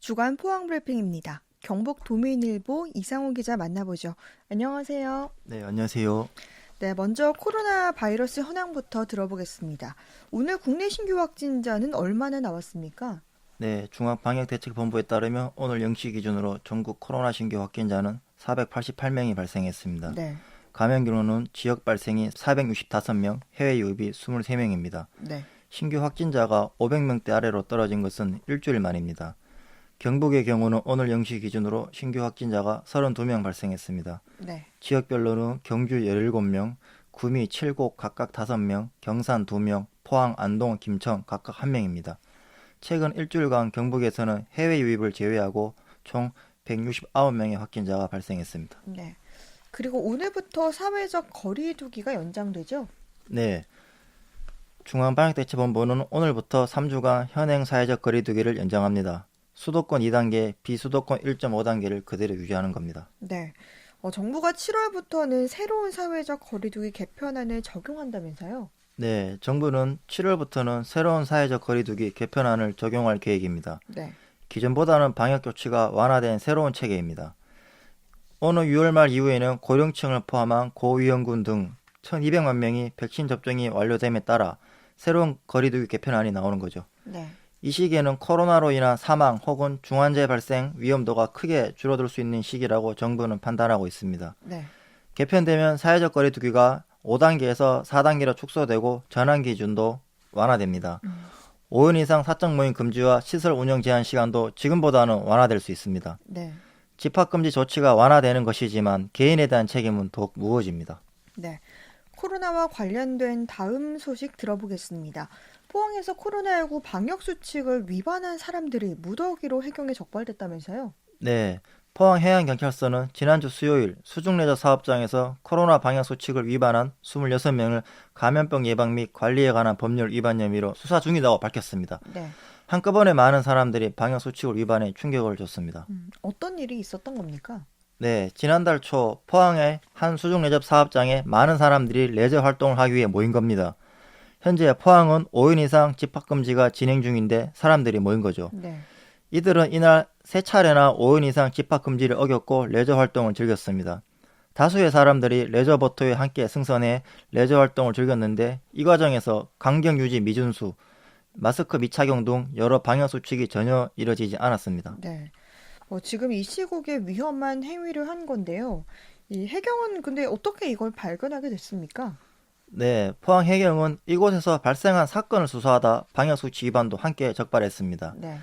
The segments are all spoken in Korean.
주간 포항 브리핑입니다. 경북 도민일보 이상호 기자 만나보죠. 안녕하세요. 네, 안녕하세요. 네, 먼저 코로나 바이러스 현황부터 들어보겠습니다. 오늘 국내 신규 확진자는 얼마나 나왔습니까? 네, 중앙방역대책본부에 따르면 오늘 0시 기준으로 전국 코로나 신규 확진자는 488명이 발생했습니다. 네, 감염기로는 지역 발생이 465명, 해외 유입이 23명입니다. 네, 신규 확진자가 500명대 아래로 떨어진 것은 일주일 만입니다. 경북의 경우는 오늘 0시 기준으로 신규 확진자가 32명 발생했습니다. 네. 지역별로는 경주 17명, 구미 7곡 각각 5명, 경산 2명, 포항, 안동, 김천 각각 1명입니다. 최근 일주일간 경북에서는 해외 유입을 제외하고 총 169명의 확진자가 발생했습니다. 네. 그리고 오늘부터 사회적 거리 두기가 연장되죠? 네, 중앙방역대책본부는 오늘부터 3주간 현행 사회적 거리두기를 연장합니다. 수도권 2단계, 비수도권 1.5단계를 그대로 유지하는 겁니다. 네. 정부가 7월부터는 새로운 사회적 거리두기 개편안을 적용한다면서요? 네, 정부는 7월부터는 새로운 사회적 거리두기 개편안을 적용할 계획입니다. 네, 기존보다는 방역 조치가 완화된 새로운 체계입니다. 오늘 6월 말 이후에는 고령층을 포함한 고위험군 등 1,200만 명이 백신 접종이 완료됨에 따라 새로운 거리두기 개편안이 나오는 거죠. 네, 이 시기에는 코로나로 인한 사망 혹은 중환자 발생 위험도가 크게 줄어들 수 있는 시기라고 정부는 판단하고 있습니다. 네. 개편되면 사회적 거리두기가 5단계에서 4단계로 축소되고 전환 기준도 완화됩니다. 5인 이상 사적 모임 금지와 시설 운영 제한 시간도 지금보다는 완화될 수 있습니다. 네. 집합금지 조치가 완화되는 것이지만 개인에 대한 책임은 더욱 무거워집니다. 네. 코로나와 관련된 다음 소식 들어보겠습니다. 포항에서 코로나19 방역 수칙을 위반한 사람들이 무더기로 해경에 적발됐다면서요? 네, 포항해양경찰서는 지난주 수요일 수중레저 사업장에서 코로나 방역 수칙을 위반한 26명을 감염병 예방 및 관리에 관한 법률 위반 혐의로 수사 중이라고 밝혔습니다. 네. 한꺼번에 많은 사람들이 방역 수칙을 위반해 충격을 줬습니다. 어떤 일이 있었던 겁니까? 네, 지난달 초 포항의 한 수중레저 사업장에 많은 사람들이 레저 활동을 하기 위해 모인 겁니다. 현재 포항은 5인 이상 집합금지가 진행 중인데 사람들이 모인 거죠. 네. 이들은 이날 3차례나 5인 이상 집합금지를 어겼고 레저 활동을 즐겼습니다. 다수의 사람들이 레저 보트에 함께 승선해 레저 활동을 즐겼는데 이 과정에서 간격 유지 미준수, 마스크 미착용 등 여러 방역 수칙이 전혀 이뤄지지 않았습니다. 네. 지금 이 시국에 위험한 행위를 한 건데요. 이 해경은 근데 어떻게 이걸 발견하게 됐습니까? 네, 포항해경은 이곳에서 발생한 사건을 수사하다 방역수칙 위반도 함께 적발했습니다. 네.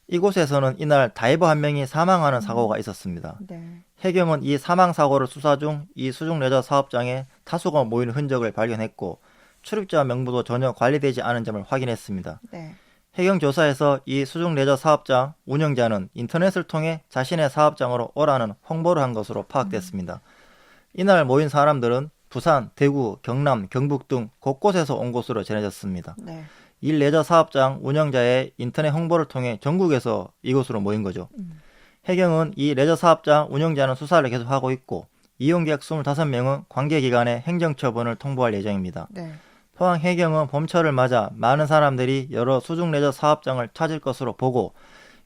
이곳에서는 이날 다이버 한 명이 사망하는 사고가 있었습니다. 네. 해경은 이 사망 사고를 수사 중 이 수중 레저 사업장에 다수가 모이는 흔적을 발견했고 출입자 명부도 전혀 관리되지 않은 점을 확인했습니다. 네. 해경 조사에서 이 수중 레저 사업장 운영자는 인터넷을 통해 자신의 사업장으로 오라는 홍보를 한 것으로 파악됐습니다. 이날 모인 사람들은 부산, 대구, 경남, 경북 등 곳곳에서 온 것으로 전해졌습니다. 네. 이 레저 사업장 운영자의 인터넷 홍보를 통해 전국에서 이곳으로 모인 거죠. 해경은 이 레저 사업장 운영자는 수사를 계속하고 있고 이용객 25명은 관계기관에 행정처분을 통보할 예정입니다. 네. 포항해경은 봄철을 맞아 많은 사람들이 여러 수중 레저 사업장을 찾을 것으로 보고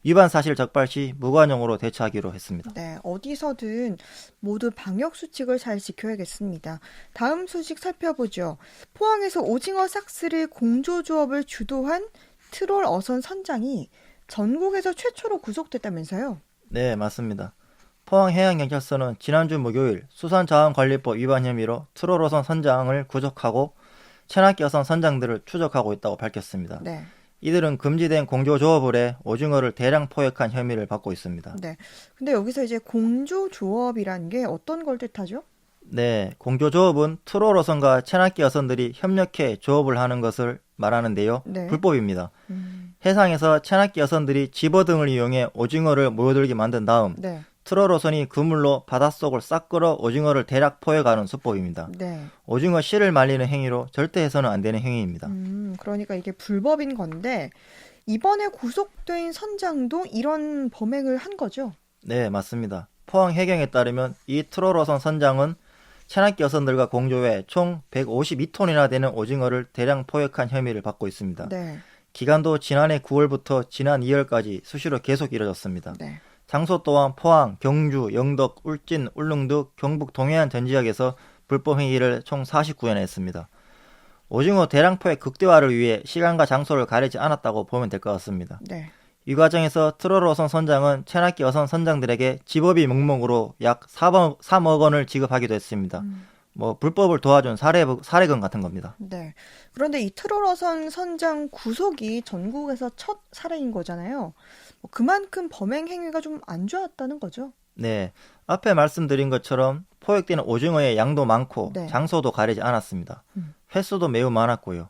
위반 사실 적발 시 무관용으로 대처하기로 했습니다. 네, 어디서든 모두 방역 수칙을 잘 지켜야겠습니다. 다음 소식 살펴보죠. 포항에서 오징어 싹쓸이 공조조업을 주도한 트롤 어선 선장이 전국에서 최초로 구속됐다면서요? 네, 맞습니다. 포항해양경찰서는 지난주 목요일 수산자원관리법 위반 혐의로 트롤어선 선장을 구속하고 체납기 어선 선장들을 추적하고 있다고 밝혔습니다. 네, 이들은 금지된 공조조업을 해 오징어를 대량 포획한 혐의를 받고 있습니다. 네. 근데 여기서 이제 공조조업이라는 게 어떤 걸 뜻하죠? 네, 공조조업은 트롤 어선과 체납기 어선들이 협력해 조업을 하는 것을 말하는데요. 네. 불법입니다. 음, 해상에서 체납기 어선들이 집어 등을 이용해 오징어를 모여들게 만든 다음 네, 트롤 어선이 그물로 바닷속을 싹 끌어 오징어를 대략 포획하는 수법입니다. 네. 오징어 씨를 말리는 행위로 절대 해서는 안 되는 행위입니다. 그러니까 이게 불법인 건데 이번에 구속된 선장도 이런 범행을 한 거죠? 네, 맞습니다. 포항해경에 따르면 이 트롤 어선 선장은 체납기 어선들과 공조해 총 152톤이나 되는 오징어를 대량 포획한 혐의를 받고 있습니다. 네. 기간도 지난해 9월부터 지난 2월까지 수시로 계속 이뤄졌습니다. 네. 장소 또한 포항, 경주, 영덕, 울진, 울릉 등 경북 동해안 전 지역에서 불법 행위를 총 49회나 했습니다. 오징어 대량포의 극대화를 위해 시간과 장소를 가리지 않았다고 보면 될 것 같습니다. 네. 이 과정에서 트롤 어선 선장은 체납기 어선 선장들에게 집업이 명목으로 약 3억 원을 지급하기도 했습니다. 불법을 도와준 사례금 같은 겁니다. 네. 그런데 이 트롤어선 선장 구속이 전국에서 첫 사례인 거잖아요. 그만큼 범행 행위가 좀 안 좋았다는 거죠. 네, 앞에 말씀드린 것처럼 포획되는 오징어의 양도 많고 네. 장소도 가리지 않았습니다. 횟수도 매우 많았고요.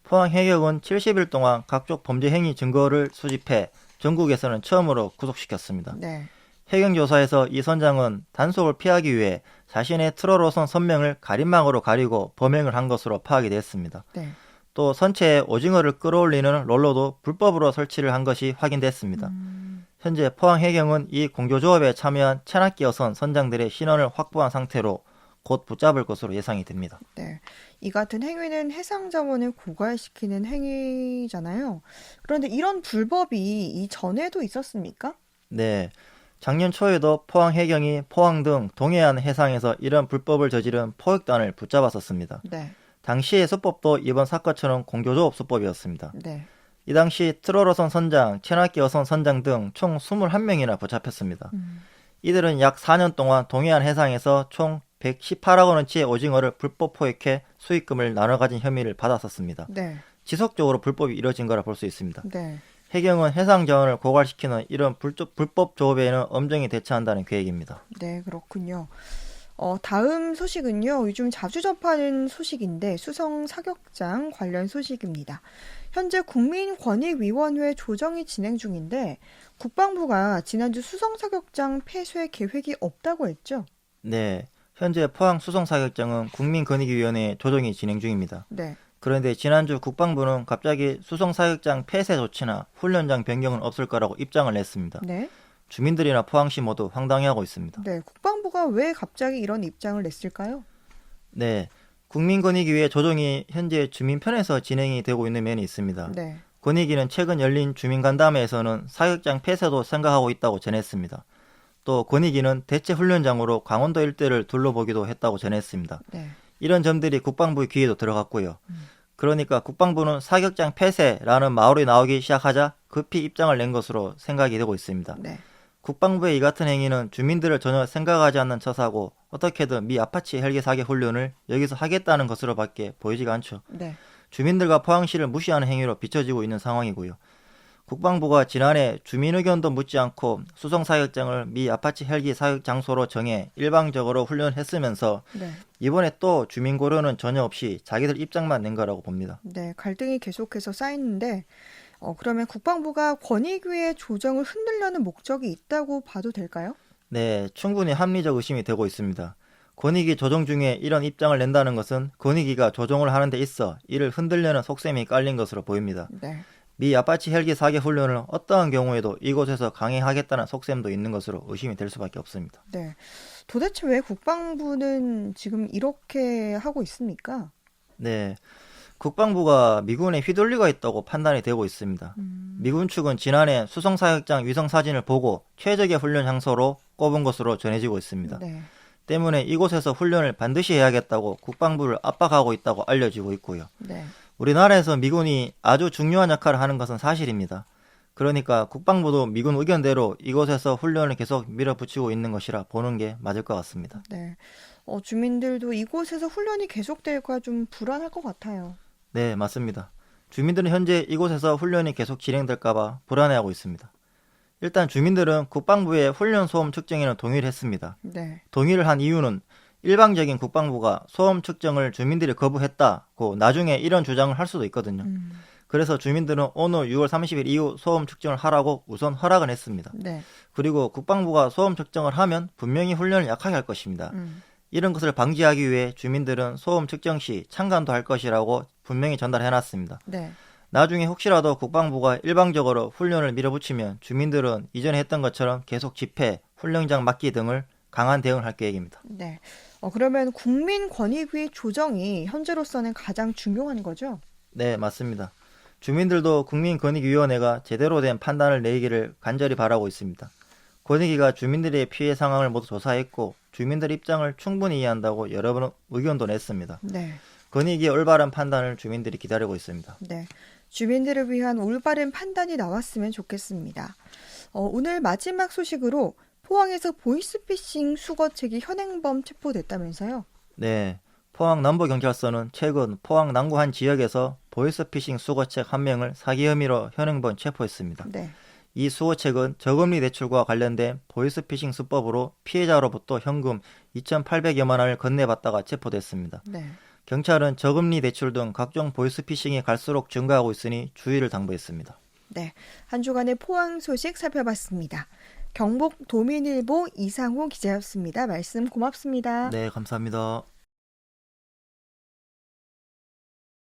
포항 해경은 70일 동안 각종 범죄 행위 증거를 수집해 전국에서는 처음으로 구속시켰습니다. 네. 해경 조사에서 이 선장은 단속을 피하기 위해 자신의 트롤어선 선명을 가림막으로 가리고 범행을 한 것으로 파악이 됐습니다. 네. 또 선체에 오징어를 끌어올리는 롤러도 불법으로 설치를 한 것이 확인됐습니다. 현재 포항 해경은 이 공조조업에 참여한 체납기 어선 선장들의 신원을 확보한 상태로 곧 붙잡을 것으로 예상이 됩니다. 네. 이 같은 행위는 해상 자원을 고갈시키는 행위잖아요. 그런데 이런 불법이 이전에도 있었습니까? 네, 작년 초에도 포항 해경이 포항 등 동해안 해상에서 이런 불법을 저지른 포획단을 붙잡았었습니다. 네. 당시의 수법도 이번 사건처럼 공조조업 수법이었습니다. 네. 이 당시 트롤어선 선장, 체납기 어선 선장 등 총 21명이나 붙잡혔습니다. 이들은 약 4년 동안 동해안 해상에서 총 118억 원어치의 오징어를 불법 포획해 수익금을 나눠 가진 혐의를 받았었습니다. 네. 지속적으로 불법이 이뤄진 거라 볼 수 있습니다. 네. 해경은 해상 자원을 고갈시키는 이런 불법 조업에는 엄정히 대처한다는 계획입니다. 네, 그렇군요. 다음 소식은요. 요즘 자주 접하는 소식인데 수성 사격장 관련 소식입니다. 현재 국민권익위원회 조정이 진행 중인데 국방부가 지난주 수성 사격장 폐쇄 계획이 없다고 했죠? 네, 현재 포항 수성 사격장은 국민권익위원회 조정이 진행 중입니다. 네. 그런데 지난주 국방부는 갑자기 수성 사격장 폐쇄 조치나 훈련장 변경은 없을 거라고 입장을 냈습니다. 네. 주민들이나 포항시 모두 황당해하고 있습니다. 네, 국방부가 왜 갑자기 이런 입장을 냈을까요? 네, 국민권익위의 조정이 현재 주민 편에서 진행이 되고 있는 면이 있습니다. 네. 권익위는 최근 열린 주민간담회에서는 사격장 폐쇄도 생각하고 있다고 전했습니다. 또 권익위는 대체 훈련장으로 강원도 일대를 둘러보기도 했다고 전했습니다. 네. 이런 점들이 국방부의 귀에도 들어갔고요. 그러니까 국방부는 사격장 폐쇄라는 말이 나오기 시작하자 급히 입장을 낸 것으로 생각이 되고 있습니다. 네. 국방부의 이 같은 행위는 주민들을 전혀 생각하지 않는 처사고 어떻게든 미 아파치 헬기 사격 훈련을 여기서 하겠다는 것으로밖에 보이지가 않죠. 네. 주민들과 포항시를 무시하는 행위로 비춰지고 있는 상황이고요. 국방부가 지난해 주민 의견도 묻지 않고 수성 사격장을 미 아파치 헬기 사격 장소로 정해 일방적으로 훈련했으면서 네. 이번에 또 주민 고려는 전혀 없이 자기들 입장만 낸 거라고 봅니다. 네, 갈등이 계속해서 쌓이는데 그러면 국방부가 권익위의 조정을 흔들려는 목적이 있다고 봐도 될까요? 네, 충분히 합리적 의심이 되고 있습니다. 권익위 조정 중에 이런 입장을 낸다는 것은 권익위가 조정을 하는 데 있어 이를 흔들려는 속셈이 깔린 것으로 보입니다. 네. 미 아파치 헬기 사격 훈련을 어떠한 경우에도 이곳에서 강행하겠다는 속셈도 있는 것으로 의심이 될 수밖에 없습니다. 네. 도대체 왜 국방부는 지금 이렇게 하고 있습니까? 네, 국방부가 미군에 휘둘리고 있다고 판단이 되고 있습니다. 미군 측은 지난해 수성 사격장 위성 사진을 보고 최적의 훈련 장소로 꼽은 것으로 전해지고 있습니다. 네. 때문에 이곳에서 훈련을 반드시 해야겠다고 국방부를 압박하고 있다고 알려지고 있고요. 네. 우리나라에서 미군이 아주 중요한 역할을 하는 것은 사실입니다. 그러니까 국방부도 미군 의견대로 이곳에서 훈련을 계속 밀어붙이고 있는 것이라 보는 게 맞을 것 같습니다. 네. 주민들도 이곳에서 훈련이 계속될까 좀 불안할 것 같아요. 네, 맞습니다. 주민들은 현재 이곳에서 훈련이 계속 진행될까봐 불안해하고 있습니다. 일단 주민들은 국방부의 훈련 소음 측정에는 동의를 했습니다. 네. 동의를 한 이유는 일방적인 국방부가 소음 측정을 주민들이 거부했다고 나중에 이런 주장을 할 수도 있거든요. 그래서 주민들은 오늘 6월 30일 이후 소음 측정을 하라고 우선 허락을 했습니다. 네. 그리고 국방부가 소음 측정을 하면 분명히 훈련을 약하게 할 것입니다. 이런 것을 방지하기 위해 주민들은 소음 측정 시 참관도 할 것이라고 분명히 전달해놨습니다. 네. 나중에 혹시라도 국방부가 일방적으로 훈련을 밀어붙이면 주민들은 이전에 했던 것처럼 계속 집회, 훈련장 막기 등을 강한 대응을 할 계획입니다. 네. 그러면 국민권익위 조정이 현재로서는 가장 중요한 거죠? 네, 맞습니다. 주민들도 국민권익위원회가 제대로 된 판단을 내리기를 간절히 바라고 있습니다. 권익위가 주민들의 피해 상황을 모두 조사했고 주민들 입장을 충분히 이해한다고 여러 번 의견도 냈습니다. 네. 권익위의 올바른 판단을 주민들이 기다리고 있습니다. 네. 주민들을 위한 올바른 판단이 나왔으면 좋겠습니다. 오늘 마지막 소식으로 포항에서 보이스피싱 수거책이 현행범 체포됐다면서요? 네, 포항 남부경찰서는 최근 포항 남구 한 지역에서 보이스피싱 수거책 한 명을 사기 혐의로 현행범 체포했습니다. 네. 이 수거책은 저금리 대출과 관련된 보이스피싱 수법으로 피해자로부터 현금 2,800여만 원을 건네받다가 체포됐습니다. 네. 경찰은 저금리 대출 등 각종 보이스피싱이 갈수록 증가하고 있으니 주의를 당부했습니다. 네. 한 주간의 포항 소식 살펴봤습니다. 경북 도민일보 이상호 기자였습니다. 말씀 고맙습니다. 네, 감사합니다.